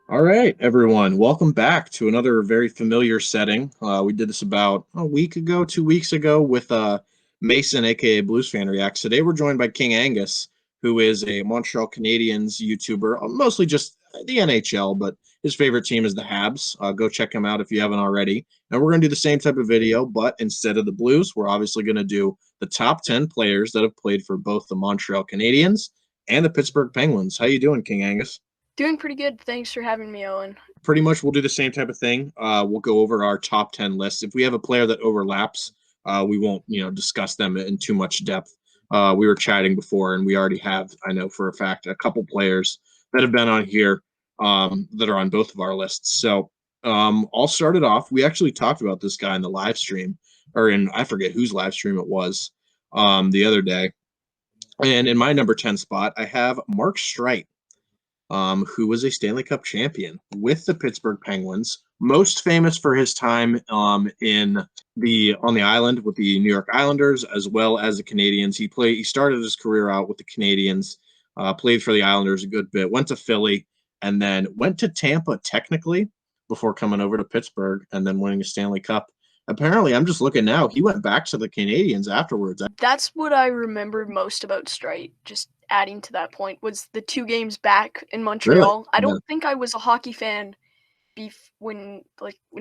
All right, everyone, welcome back to another very familiar setting. We did this about a week ago, 2 weeks ago with Mason, aka Blues Fan Reacts. Today we're joined by King Angus, who is a Montreal Canadiens YouTuber, mostly just the NHL, but his favorite team is the Habs. Go check him out if you haven't already. And we're going to do the same type of video, but instead of the Blues, we're obviously going to do the top 10 players that have played for both the Montreal Canadiens and the Pittsburgh Penguins. How you doing, King Angus? Doing pretty good. Thanks for having me, Owen. Pretty much we'll do the same type of thing. We'll go over our top 10 lists. If we have a player that overlaps, we won't, discuss them in too much depth. We were chatting before, and we already have, I know for a fact, a couple players that have been on here that are on both of our lists. So I'll start it off. We actually talked about this guy in the live stream, or in, I forget whose live stream it was the other day. And in my number 10 spot, I have Mark Streit, who was a Stanley Cup champion with the Pittsburgh Penguins, most famous for his time in the on the island with the New York Islanders as well as the Canadiens. He started his career out with the Canadiens, played for the Islanders a good bit, went to Philly, and then went to Tampa technically before coming over to Pittsburgh and then winning a Stanley Cup. Apparently, I'm just looking now. He went back to the Canadiens afterwards. That's what I remembered most about Streit. Just adding to that point was the 2 games back in Really? Montreal. I Yeah. don't think I was a hockey fan when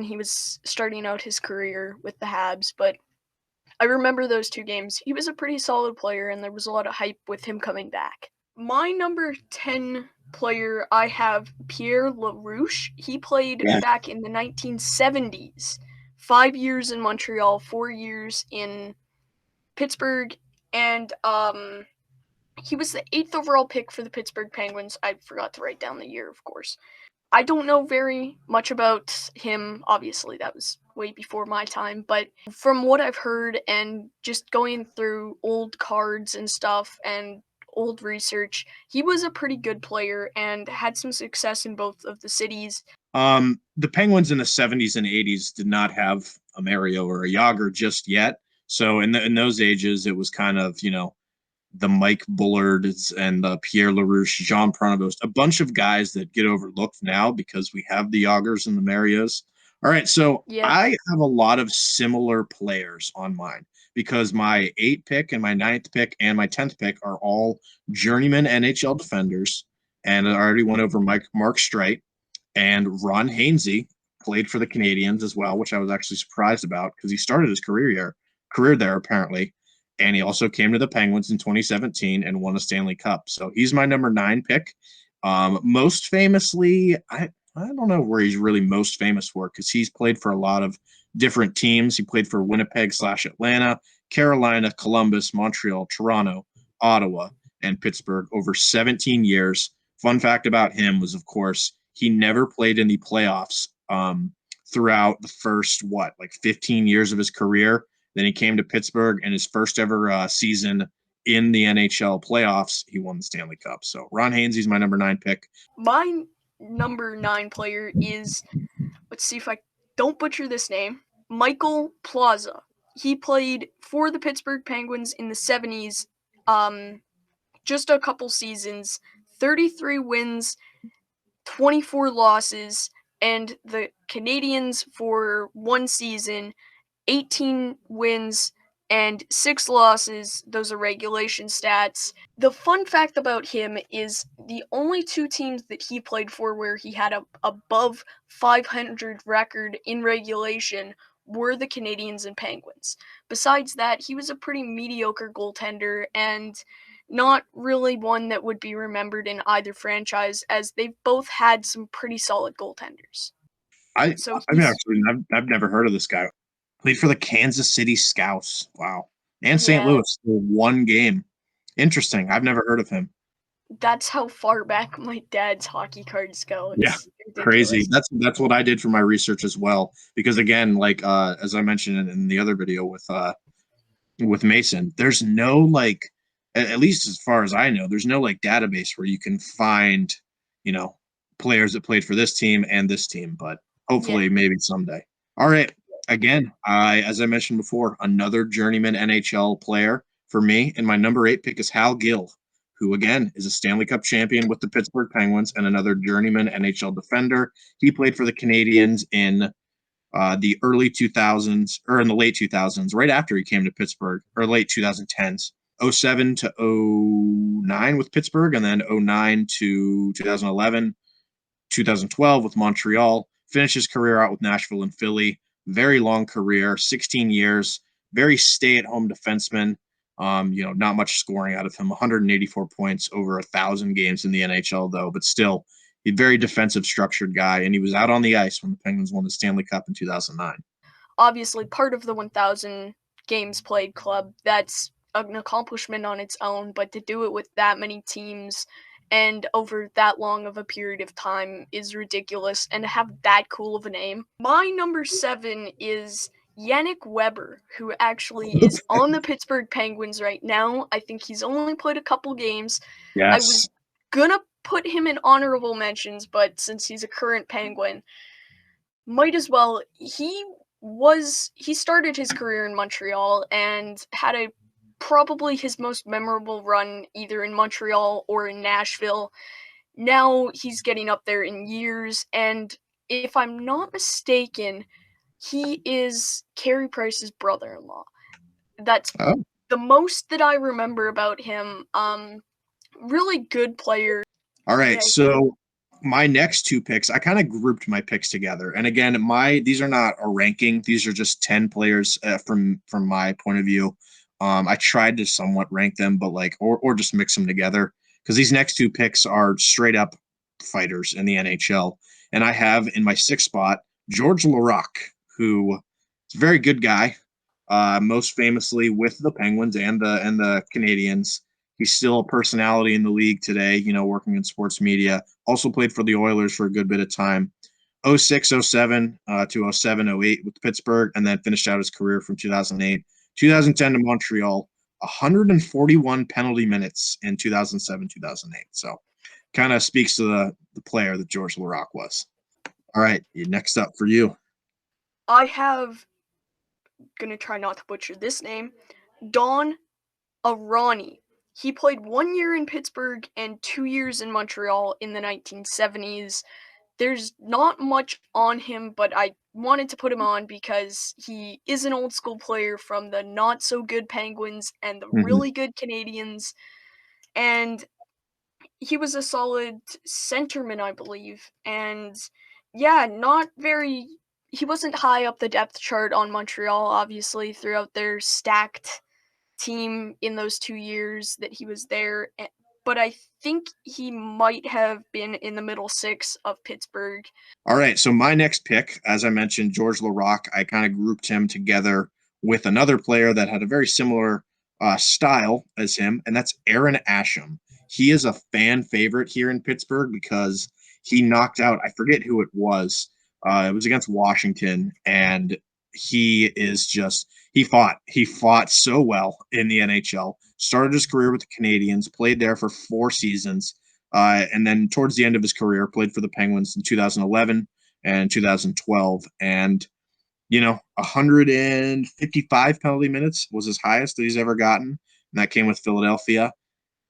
he was starting out his career with the Habs, but I remember those 2 games. He was a pretty solid player, and there was a lot of hype with him coming back. My number 10 player, I have Pierre Larouche. He played Yeah. back in the 1970s. 5 years in Montreal, 4 years in Pittsburgh, and he was the 8th overall pick for the Pittsburgh Penguins. I forgot to write down the year, of course. I don't know very much about him. Obviously, that was way before my time, but from what I've heard and just going through old cards and stuff and old research, he was a pretty good player and had some success in both of the cities. The Penguins in the 70s and 80s did not have a Mario or a Yager just yet. So in those ages, it was kind of, the Mike Bullards and Pierre Larouche, Jean Pronovost, a bunch of guys that get overlooked now because we have the Yagers and the Marios. All right, so Yeah. I have a lot of similar players on mine because my 8th pick and my 9th pick and my 10th pick are all journeyman NHL defenders. And I already went over Mark Streit and Ron Hainsey played for the Canadiens as well, which I was actually surprised about because he started his career there apparently, and he also came to the Penguins in 2017 and won a Stanley Cup. So he's my number 9 pick. Most famously, I don't know where he's really most famous for because he's played for a lot of different teams. He played for Winnipeg/Atlanta, Carolina, Columbus, Montreal, Toronto, Ottawa, and Pittsburgh over 17 years. Fun fact about him was, of course, he never played in the playoffs throughout the first, 15 years of his career. Then he came to Pittsburgh, and his first ever season in the NHL playoffs, he won the Stanley Cup. So Ron Hainsey's my number 9 pick. My number 9 player is, let's see if I don't butcher this name, Michel Plaza. He played for the Pittsburgh Penguins in the 70s, just a couple seasons, 33 wins, 24 losses, and the Canadiens for one season, 18 wins and 6 losses. Those are regulation stats. The fun fact about him is the only 2 teams that he played for where he had a above 500 record in regulation were the Canadiens and Penguins. Besides that, he was a pretty mediocre goaltender and not really one that would be remembered in either franchise, as they've both had some pretty solid goaltenders. I So I mean, he's, actually, I've never heard of this guy. Played for the Kansas City Scouts. Wow, and St. yeah, Louis for one game. Interesting. I've never heard of him. that's how far back my dad's hockey cards go. Yeah, It's crazy. ridiculous. That's what I did for my research as well. Because again, like as I mentioned in the other video with Mason, there's no at least as far as I know, there's no database where you can find, you know, players that played for this team and this team, but Yeah. hopefully maybe someday. All right. Again, as I mentioned before, another journeyman NHL player for me, and my number 8 pick is Hal Gill, who again is a Stanley Cup champion with the Pittsburgh Penguins and another journeyman NHL defender. He played for the Canadiens in the early 2000s, or in the late 2000s, right after he came to Pittsburgh, or late 2010s. 07 to 09 with Pittsburgh, and then 09 to 2011, 2012 with Montreal. Finished his career out with Nashville and Philly. Very long career, 16 years. Very stay-at-home defenseman. Not much scoring out of him. 184 points over 1,000 games in the NHL, though, but still a very defensive, structured guy, and he was out on the ice when the Penguins won the Stanley Cup in 2009. Obviously, part of the 1,000 games played club, that's an accomplishment on its own, but to do it with that many teams and over that long of a period of time is ridiculous, and to have that cool of a name. My number 7 is Yannick Weber, who actually is on the Pittsburgh Penguins right now. I think he's only played a couple games. Yes. I was gonna put him in honorable mentions, but since he's a current Penguin, might as well. He started his career in Montreal and had probably his most memorable run either in Montreal or in Nashville. Now he's getting up there in years, and if I'm not mistaken, he is Carey Price's brother-in-law. That's the most that I remember about him. Really good player. All right, so my next 2 picks, I kind of grouped my picks together. And again, these are not a ranking. These are just 10 players from my point of view. I tried to somewhat rank them, but or just mix them together, because these next 2 picks are straight up fighters in the NHL. And I have in my 6th spot George Laraque, who is a very good guy, most famously with the Penguins and the Canadiens. He's still a personality in the league today, working in sports media. Also played for the Oilers for a good bit of time. 06, 07 to 07, 08 with Pittsburgh, and then finished out his career from 2008. 2010 to Montreal, 141 penalty minutes in 2007, 2008. So kind of speaks to the player that George Laraque was. All right, next up for you. I have, going to try not to butcher this name, Don Irani. He played 1 year in Pittsburgh and 2 years in Montreal in the 1970s. There's not much on him, but I wanted to put him on because he is an old school player from the not so good Penguins and the really good Canadiens. And he was a solid centerman, I believe. And yeah, he wasn't high up the depth chart on Montreal, obviously, throughout their stacked team in those 2 years that he was there. But I think he might have been in the middle 6 of Pittsburgh. All right, so my next pick, as I mentioned, George Laraque, I kind of grouped him together with another player that had a very similar style as him, and that's Arron Asham. He is a fan favorite here in Pittsburgh because he knocked out, I forget who it was. It was against Washington, and he fought so well in the NHL. Started his career with the Canadiens, played there for 4 seasons, and then towards the end of his career, played for the Penguins in 2011 and 2012. And 155 penalty minutes was his highest that he's ever gotten, and that came with Philadelphia.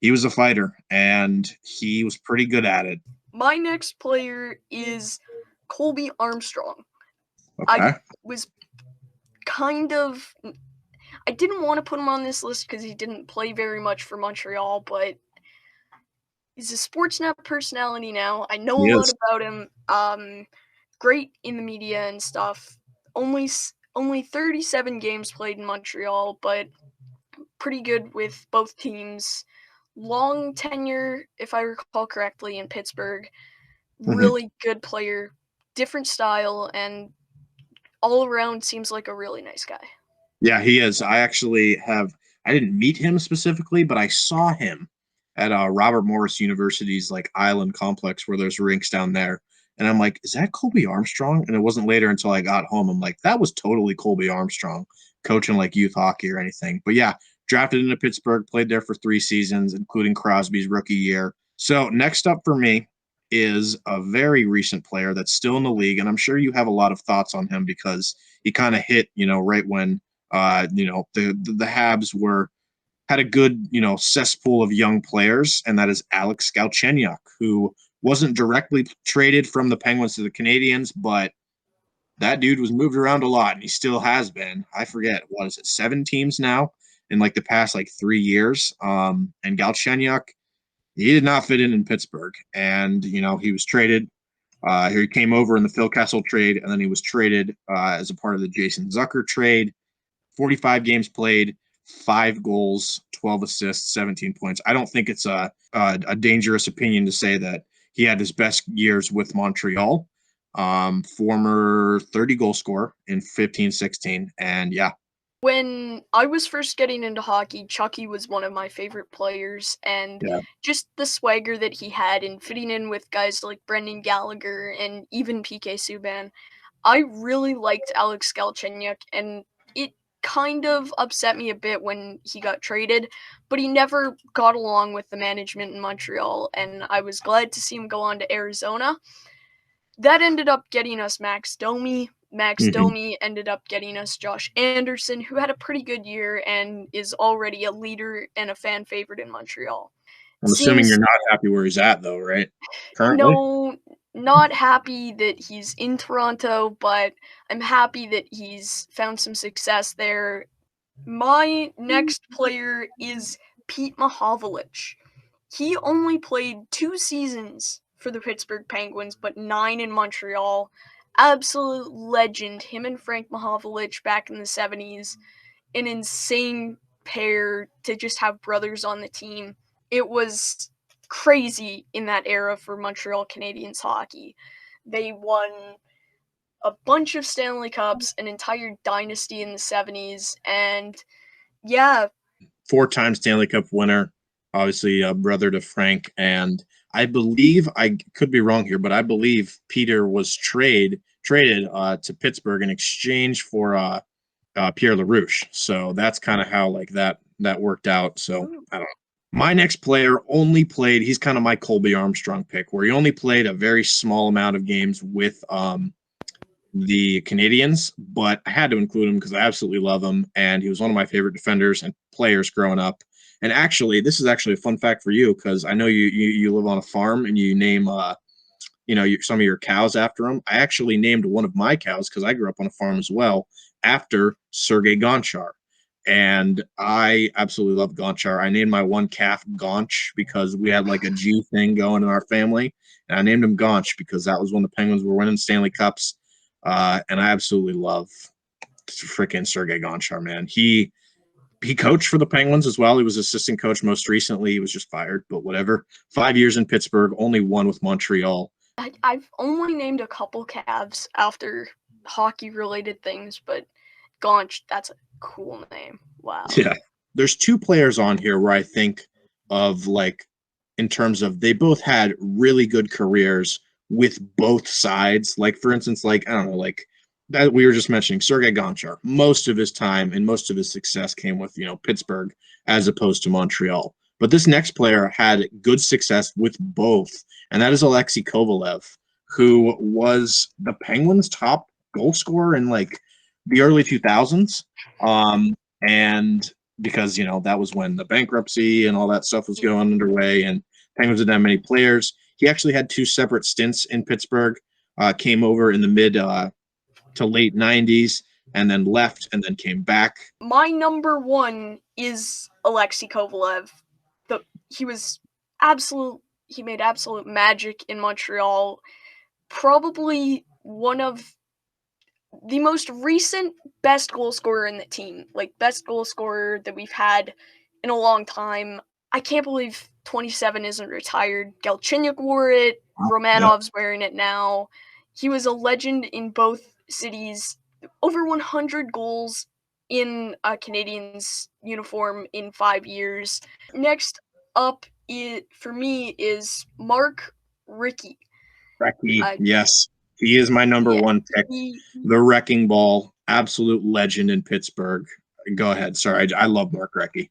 He was a fighter, and he was pretty good at it. My next player is Colby Armstrong. Okay. I didn't want to put him on this list because he didn't play very much for Montreal, but he's a Sportsnet personality now. I know a lot about him. Great in the media and stuff. Only 37 games played in Montreal, but pretty good with both teams. Long tenure, if I recall correctly, in Pittsburgh. Really good player, different style, and all around seems like a really nice guy. Yeah, he is. I didn't meet him specifically, but I saw him at Robert Morris University's Island Complex where there's rinks down there. And I'm like, is that Colby Armstrong? And it wasn't later until I got home. I'm like, that was totally Colby Armstrong coaching youth hockey or anything. But yeah, drafted into Pittsburgh, played there for 3 seasons, including Crosby's rookie year. So next up for me is a very recent player that's still in the league. And I'm sure you have a lot of thoughts on him because he kind of hit, right when, the Habs were had a good, cesspool of young players, and that is Alex Galchenyuk, who wasn't directly traded from the Penguins to the Canadiens, but that dude was moved around a lot, and he still has been. I forget, what is it, 7 teams now in like the past 3 years. And Galchenyuk, he did not fit in Pittsburgh, and he was traded. He came over in the Phil Kessel trade, and then he was traded as a part of the Jason Zucker trade. 45 games played, 5 goals, 12 assists, 17 points. I don't think it's a dangerous opinion to say that he had his best years with Montreal. Former 30-goal scorer in 15-16, and yeah. When I was first getting into hockey, Chucky was one of my favorite players, and Yeah. just the swagger that he had and fitting in with guys like Brendan Gallagher and even PK Subban. I really liked Alex Galchenyuk, and it kind of upset me a bit when he got traded, but he never got along with the management in Montreal, and I was glad to see him go on to Arizona. That ended up getting us Max Domi. Max Domi ended up getting us Josh Anderson, who had a pretty good year and is already a leader and a fan favorite in Montreal. I'm assuming you're not happy where he's at, though, right? Currently? No, not happy that he's in Toronto, but I'm happy that he's found some success there. My next player is Pete Mahovlich. He only played 2 seasons for the Pittsburgh Penguins, but 9 in Montreal. Absolute legend. Him and Frank Mahovolich back in the 70s. An insane pair to just have brothers on the team. It was crazy in that era for Montreal Canadiens hockey. They won a bunch of Stanley Cups, an entire dynasty in the 70s, and yeah. 4-time Stanley Cup winner, obviously a brother to Frank, and I believe, I could be wrong here, but I believe Peter was traded to Pittsburgh in exchange for Pierre Larouche. So that's kind of how that worked out. So I don't know. My next player only played, he's kind of my Colby Armstrong pick, where he only played a very small amount of games with the Canadiens, but I had to include him because I absolutely love him, and he was one of my favorite defenders and players growing up. And actually, this is actually a fun fact for you, because I know you live on a farm and you name some of your cows after him. I actually named one of my cows, because I grew up on a farm as well, after Sergei Gonchar. And I absolutely love Gonchar. I named my one calf Gonch because we had like a G thing going in our family. And I named him Gonch because that was when the Penguins were winning Stanley Cups. And I absolutely love freaking Sergei Gonchar, man. He coached for the Penguins as well. He was assistant coach most recently. He was just fired, but whatever. 5 years in Pittsburgh, only 1 with Montreal. I've only named a couple calves after hockey-related things, but Gonch, that's a cool name. Wow. Yeah. There's 2 players on here where I think of, in terms of they both had really good careers with both sides. Like, for instance, I don't know, that we were just mentioning, Sergei Gonchar. Most of his time and most of his success came with, Pittsburgh as opposed to Montreal. But this next player had good success with both, and that is Alexi Kovalev, who was the Penguins' top goal scorer in the early 2000s. And because, that was when the bankruptcy and all that stuff was going underway, and Penguins didn't have many players. He actually had 2 separate stints in Pittsburgh, came over in the mid to late 90s, and then left and then came back. My number 1 is Alexi Kovalev. He made absolute magic in Montreal. Probably one of the most recent best goal scorer in the team. Best goal scorer that we've had in a long time. I can't believe 27 isn't retired. Galchenyuk wore it. Romanov's wearing it now. He was a legend in both cities. Over 100 goals in a Canadiens uniform in 5 years. Next up for me is Mark Recchi. Recchi, yes. He is my number 1 pick. The Wrecking Ball, absolute legend in Pittsburgh. Go ahead. Sorry, I love Mark Recchi.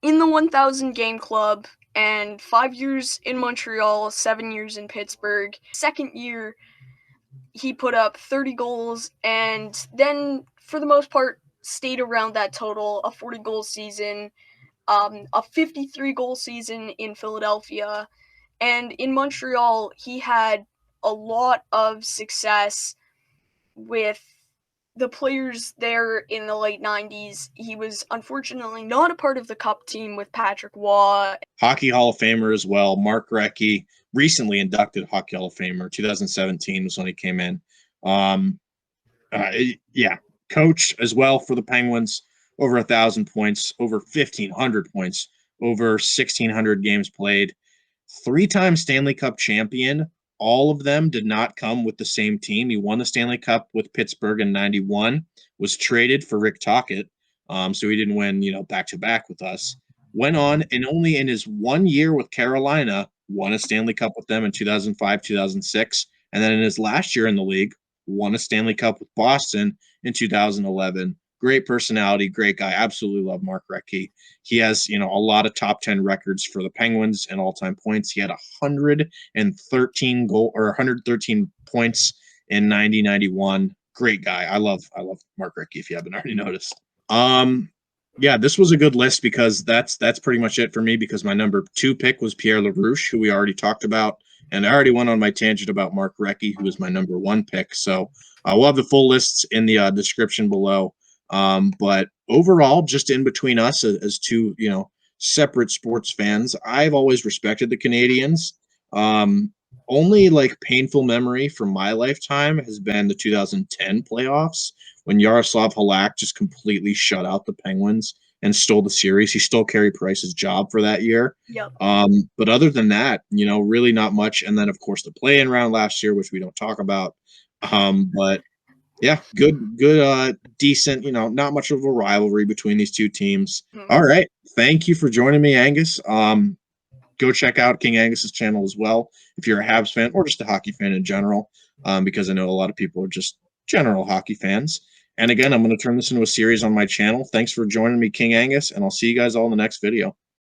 In the 1,000 game club, and 5 years in Montreal, 7 years in Pittsburgh. Second year, he put up 30 goals, and then, for the most part, stayed around that total, a 40-goal season. a 53-goal season in Philadelphia. And in Montreal, he had a lot of success with the players there in the late 90s. He was unfortunately not a part of the Cup team with Patrick Waugh. Hockey Hall of Famer as well. Mark Recchi, recently inducted Hockey Hall of Famer. 2017 was when he came in. Yeah, coach as well for the Penguins. Over 1,000 points, over 1,500 points, over 1,600 games played. 3-time Stanley Cup champion. All of them did not come with the same team. He won the Stanley Cup with Pittsburgh in 91, was traded for Rick Tocchet, so he didn't win, back-to-back with us. Went on, and only in his 1 year with Carolina, won a Stanley Cup with them in 2005, 2006, and then in his last year in the league, won a Stanley Cup with Boston in 2011. Great personality, great guy. Absolutely love Mark Recchi. He has, a lot of top 10 records for the Penguins and all-time points. He had 113 points in 90-91. Great guy. I love Mark Recchi, if you haven't already noticed. Yeah, this was a good list because that's pretty much it for me, because my number 2 pick was Pierre Larouche, who we already talked about. And I already went on my tangent about Mark Recchi, who was my number 1 pick. So we'll have the full lists in the description below. But overall, just in between us as two, separate sports fans, I've always respected the Canadiens. Only painful memory from my lifetime has been the 2010 playoffs when Yaroslav Halak just completely shut out the Penguins and stole the series. He stole Carey Price's job for that year. Yep. But other than that, really not much. And then, of course, the play-in round last year, which we don't talk about. But yeah, good, decent, not much of a rivalry between these two teams. Mm-hmm. All right. Thank you for joining me, Angus. Go check out King Angus's channel as well if you're a Habs fan or just a hockey fan in general, because I know a lot of people are just general hockey fans. And again, I'm going to turn this into a series on my channel. Thanks for joining me, King Angus, and I'll see you guys all in the next video.